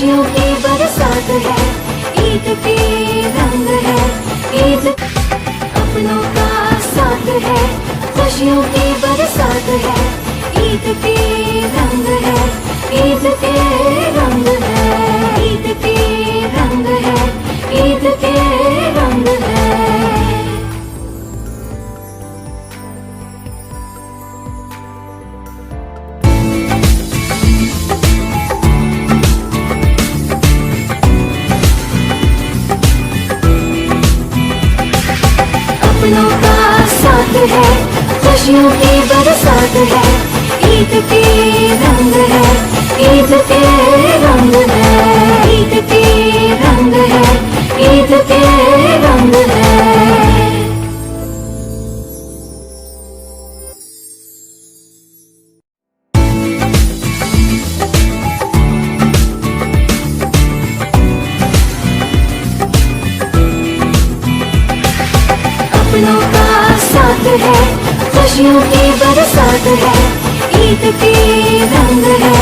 खुशियों की बरसात है, ईद के रंग है, ईद अपनों का साथ है, खुशियों की बरसात है, ईद के रंग है, ईद के रंग है, ईद के रंग है, ईद के रंग है। अपनों का साथ है, खुशियों की बरसात है, ईद के रंग है, ईद के रंग है, ईद के रंग है, ईद के रंग है। अपनों का साथ है, खुशियों की बरसात है, ईद के रंग है,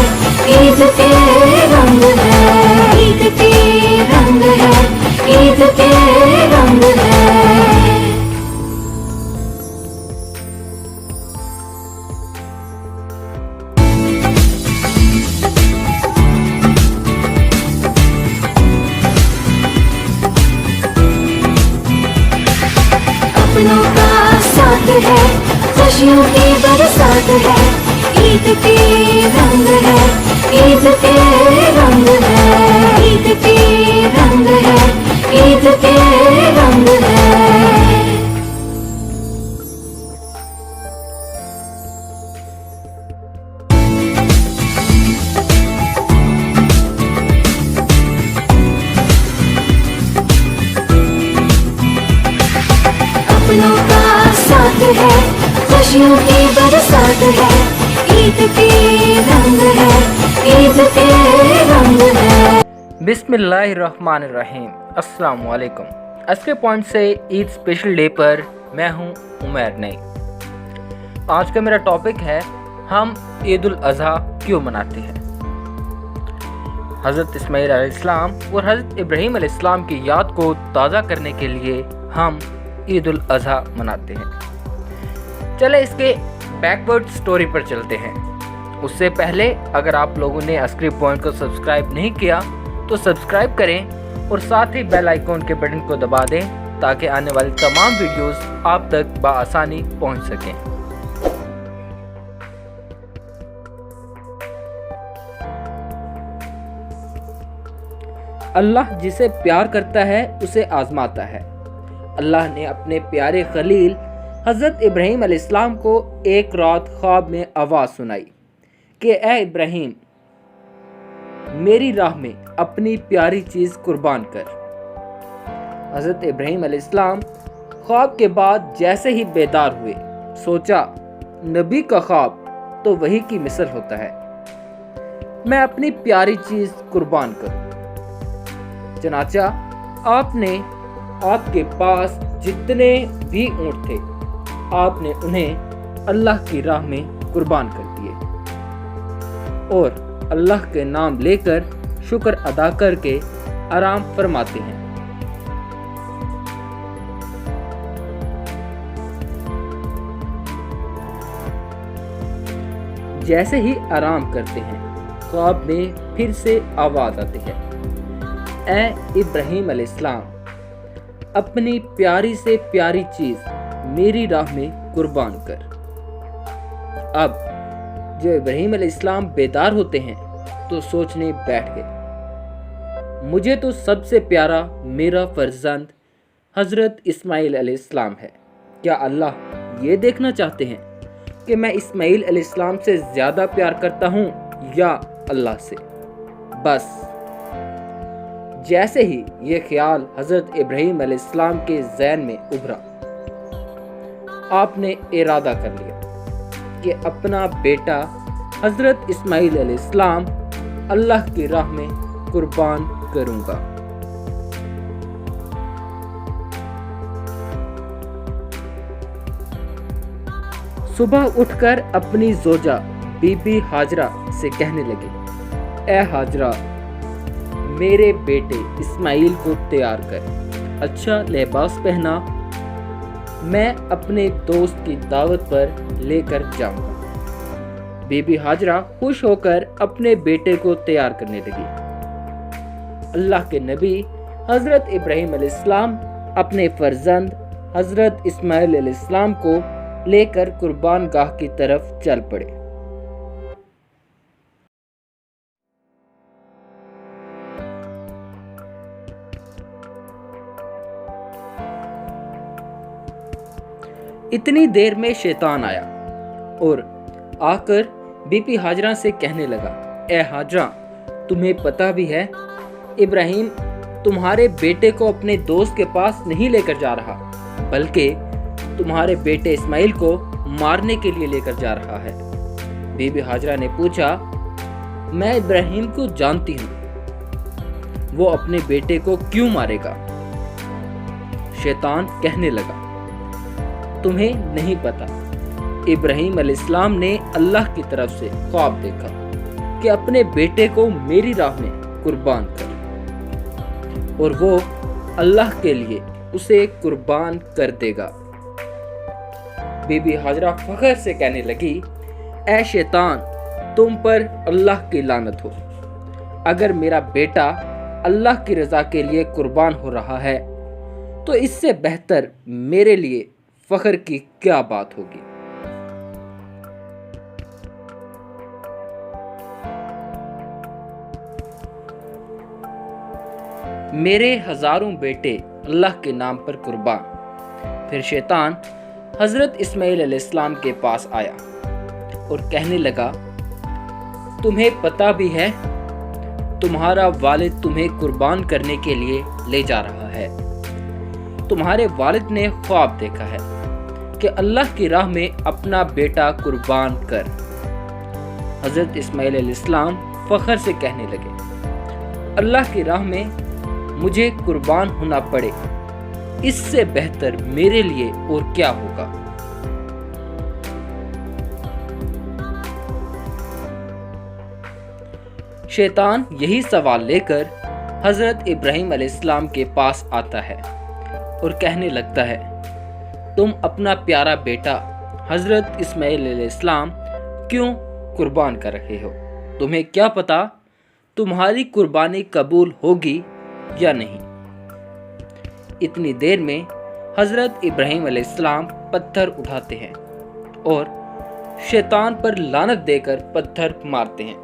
ईद के रंग है, ईद के रंग है, ईद के रंग है। अपनों का साथ है, खुशियों की बरसात है, ईद के रंग है, ईद के रंग है, ईद के रंग है, ईद के रंग है। अपनों का साथ है, खुशियों की बरसात है, ईद के रंग है, ईद के रंग है। बिस्मिल्लाहिर्रहमानिर्रहीम। अस्सलाम वालेकुम। अस्के पॉइंट से ईद स्पेशल डे पर मैं हूं उमैर नई। आज का मेरा टॉपिक है हम ईद उल अज़हा क्यों मनाते हैं। हज़रत इस्माईल अलैहिस्सलाम और हज़रत इब्राहीम अलैहिस्सलाम की याद को ताज़ा करने के लिए हम ईद उल अज़हा मनाते हैं। चले इसके बैकवर्ड स्टोरी पर चलते हैं। उससे पहले अगर आप लोगों ने अस्क्री पॉइंट को सब्सक्राइब नहीं किया तो सब्सक्राइब करें और साथ ही बेल आइकॉन के बटन को दबा दें ताकि आने वाली तमाम वीडियोस आप तक बआसानी पहुंच सकें। अल्लाह जिसे प्यार करता है उसे आजमाता है। अल्लाह ने अपने प्यारे खलील हज़रत इब्राहीम अलैहिस्सलाम को एक रात ख्वाब में आवाज़ सुनाई कि ए इब्राहीम, मेरी राह में अपनी प्यारी चीज़ कुर्बान कर। हज़रत इब्राहीम अलैहिस्सलाम ख्वाब के बाद जैसे ही बेदार हुए, सोचा नबी का ख्वाब तो वही की मिसल होता है, मैं अपनी प्यारी चीज़ कुर्बान करूं। चनाचा आपने आपके पास जितने भी ऊँट थे आपने उन्हें अल्लाह की राह में कुर्बान कर दिए और अल्लाह के नाम लेकर शुक्र अदा करके आराम फरमाते हैं। जैसे ही आराम करते हैं ख्वाब में फिर से आवाज़ आती है, ए इब्राहीम अलैहिस्सलाम, अपनी प्यारी से प्यारी चीज़ मेरी राह में कुर्बान कर। अब जो इब्राहीम अलैहिस्सलाम बेदार होते हैं तो सोचने बैठ गए, मुझे तो सबसे प्यारा मेरा फर्जंद हज़रत इस्माईल अलैहिस्सलाम है। क्या अल्लाह ये देखना चाहते हैं कि मैं इस्माईल अलैहिस्सलाम से ज़्यादा प्यार करता हूँ या अल्लाह से? बस जैसे ही ये ख्याल हज़रत इब्राहीम अलैहिस्सलाम के ज़हन में उभरा, आपने इरादा कर लिया कि अपना बेटा हज़रत इस्माईल अलैहिस्सलाम अल्लाह की राह में कुर्बान करूँगा। सुबह उठकर अपनी जोजा बीबी हाजरा से कहने लगे, ए हाजरा, मेरे बेटे इस्माइल को तैयार कर, अच्छा लिबास पहना, मैं अपने दोस्त की दावत पर लेकर जाऊंगा। बीबी हाजरा खुश होकर अपने बेटे को तैयार करने लगी। अल्लाह के नबी हजरत इब्राहीम अलैहिस्सलाम अपने फर्जंद हजरत इस्माइल अलैहिस्सलाम को लेकर कुर्बान गाह की तरफ चल पड़े। इतनी देर में शैतान आया और आकर बीबी हाजरा से कहने लगा, ए हाजरा, तुम्हें पता भी है इब्राहिम तुम्हारे बेटे को अपने दोस्त के पास नहीं लेकर जा रहा, बल्कि तुम्हारे बेटे इस्माइल को मारने के लिए लेकर जा रहा है। बीबी हाजरा ने पूछा, मैं इब्राहिम को जानती हूँ, वो अपने बेटे को क्यों मारेगा? शैतान कहने लगा, तुम्हें नहीं पता, इब्राहीम अलैहिस्सलाम ने अल्लाह की तरफ से ख्वाब देखा कि अपने बेटे को मेरी राह में कुर्बान कर, और वो अल्लाह के लिए उसे कुर्बान कर देगा। बीबी हाजरा फख्र से कहने लगी, ऐ शैतान, तुम पर अल्लाह की लानत हो। अगर मेरा बेटा अल्लाह की रज़ा के लिए कुर्बान हो रहा है तो इससे बेहतर मेरे लिए फख्र की क्या बात होगी। मेरे हजारों बेटे अल्लाह के नाम पर कुर्बान। फिर शैतान हजरत इस्माइल अलैहिस्सलाम के पास आया और कहने लगा, तुम्हें पता भी है तुम्हारा वालिद तुम्हें कुर्बान करने के लिए ले जा रहा है। तुम्हारे वालिद ने ख्वाब देखा है कि अल्लाह की राह में अपना बेटा कुर्बान कर। हजरत इस्माइल अलैहिस्सलाम फख्र से कहने लगे, अल्लाह की राह में मुझे कुर्बान होना पड़े, इससे बेहतर मेरे लिए और क्या होगा। शैतान यही सवाल लेकर हजरत इब्राहीम अलैहिस्सलाम के पास आता है और कहने लगता है, तुम अपना प्यारा बेटा हजरत इस्माइल अलैहिस्सलाम क्यों कुर्बान कर रहे हो? तुम्हें क्या पता तुम्हारी कुर्बानी कबूल होगी या नहीं। इतनी देर में हजरत इब्राहीम अलैहिस्सलाम पत्थर उठाते हैं और शैतान पर लानत देकर पत्थर मारते हैं।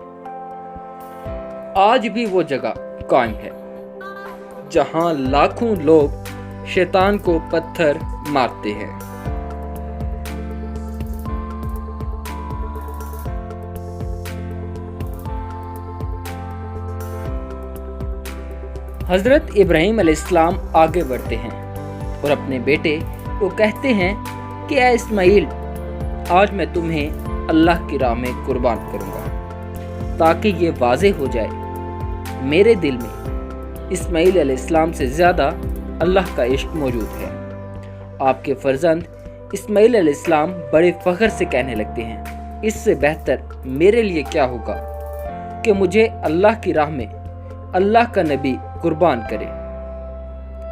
आज भी वो जगह कायम है जहां लाखों लोग शैतान को पत्थर मारते हैं। हजरत इब्राहीम अलैहिस्सलाम आगे बढ़ते हैं और अपने बेटे को कहते हैं कि ऐ इस्माइल, आज मैं तुम्हें अल्लाह की राह में कुर्बान करूंगा, ताकि ये वाज़ेह हो जाए मेरे दिल में इस्माइल अलैहिस्सलाम से ज़्यादा अल्लाह का इश्क मौजूद है। आपके फर्जंद इस्माइल अलैहिस्सलाम बड़े फ़ख्र से कहने लगते हैं, इससे बेहतर मेरे लिए क्या होगा कि मुझे अल्लाह की राह में अल्लाह का नबी कुर्बान करे।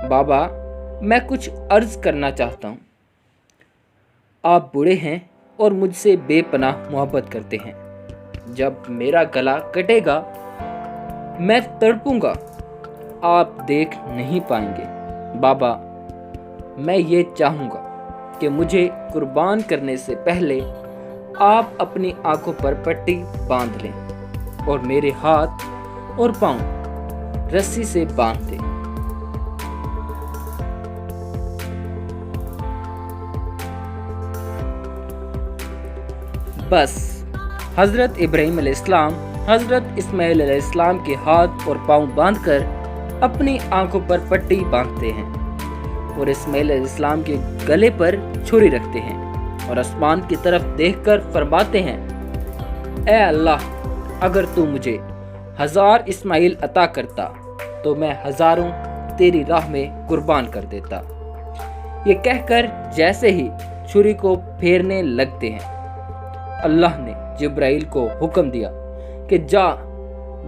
बाबा, मैं कुछ अर्ज़ करना चाहता हूँ। आप बूढ़े हैं और मुझसे बेपनाह मोहब्बत करते हैं। जब मेरा गला कटेगा मैं तड़पूंगा, आप देख नहीं पाएंगे। बाबा, मैं ये चाहूँगा कि मुझे कुर्बान करने से पहले आप अपनी आंखों पर पट्टी बांध लें और मेरे हाथ और पांव रस्सी से बांध दें। बस हजरत इब्राहीम अलैहिस्सलाम हजरत इस्माइल अलैहिस्सलाम के हाथ और पांव बांधकर अपनी आंखों पर पट्टी बांधते हैं और इस्माइल अलैहिस्सलाम के गले पर छुरी रखते हैं और आसमान की तरफ देखकर फरमाते हैं, ऐ अल्लाह, अगर तू मुझे 1000 इस्माइल अता करता तो मैं हजारों तेरी राह में कुर्बान कर देता। ये कहकर जैसे ही छुरी को फेरने लगते हैं, अल्लाह ने जिब्राइल को हुक्म दिया कि जा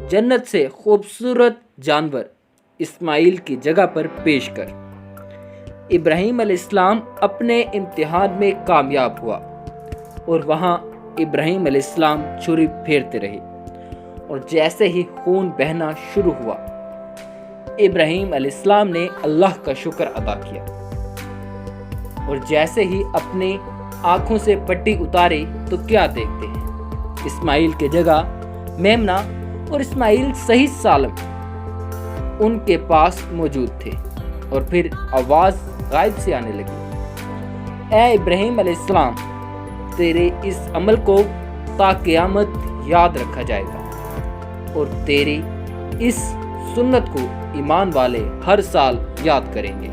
जन्नत से खूबसूरत जानवर इस्माइल की जगह पर पेश कर। इब्राहीम अलैहिस्सलाम अपने इम्तिहान में कामयाब हुआ और वहाँ इब्राहीम अलैहिस्सलाम छुरी फेरते रहे और जैसे ही खून बहना शुरू हुआ इब्राहीम अलैहिस्सलाम ने अल्लाह का शुक्र अदा किया और जैसे ही अपने आँखों से पट्टी उतारी तो क्या देखते हैं, इस्माइल के जगह मेमना और इस्माइल सही सालम उनके पास मौजूद थे। और फिर आवाज़ गायब से आने लगी, ऐ इब्राहीम अलैहिस्सलाम, तेरे इस अमल को ता क़यामत याद रखा जाएगा और तेरी इस सुन्नत को ईमान वाले हर साल याद करेंगे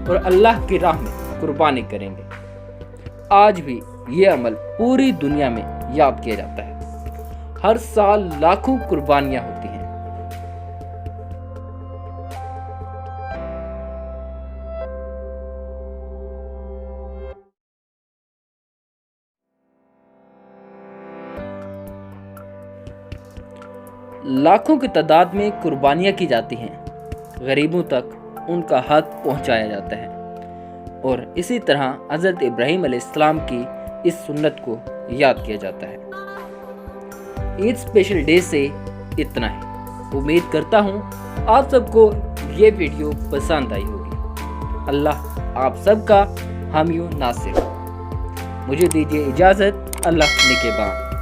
और अल्लाह की राह में कुर्बानी करेंगे। आज भी ये अमल पूरी दुनिया में याद किया जाता है। हर साल लाखों कुर्बानियां होती हैं। लाखों की तादाद में कुर्बानियां की जाती हैं, गरीबों तक उनका हक पहुंचाया जाता है और इसी तरह हज़रत इब्राहीम अलैहिस्सलाम की इस सुन्नत को याद किया जाता है। ईद स्पेशल डे से इतना है। उम्मीद करता हूँ आप सबको ये वीडियो पसंद आई होगी। अल्लाह आप सबका हामी नासिर। मुझे दीजिए इजाज़त। अल्लाह निगहबान।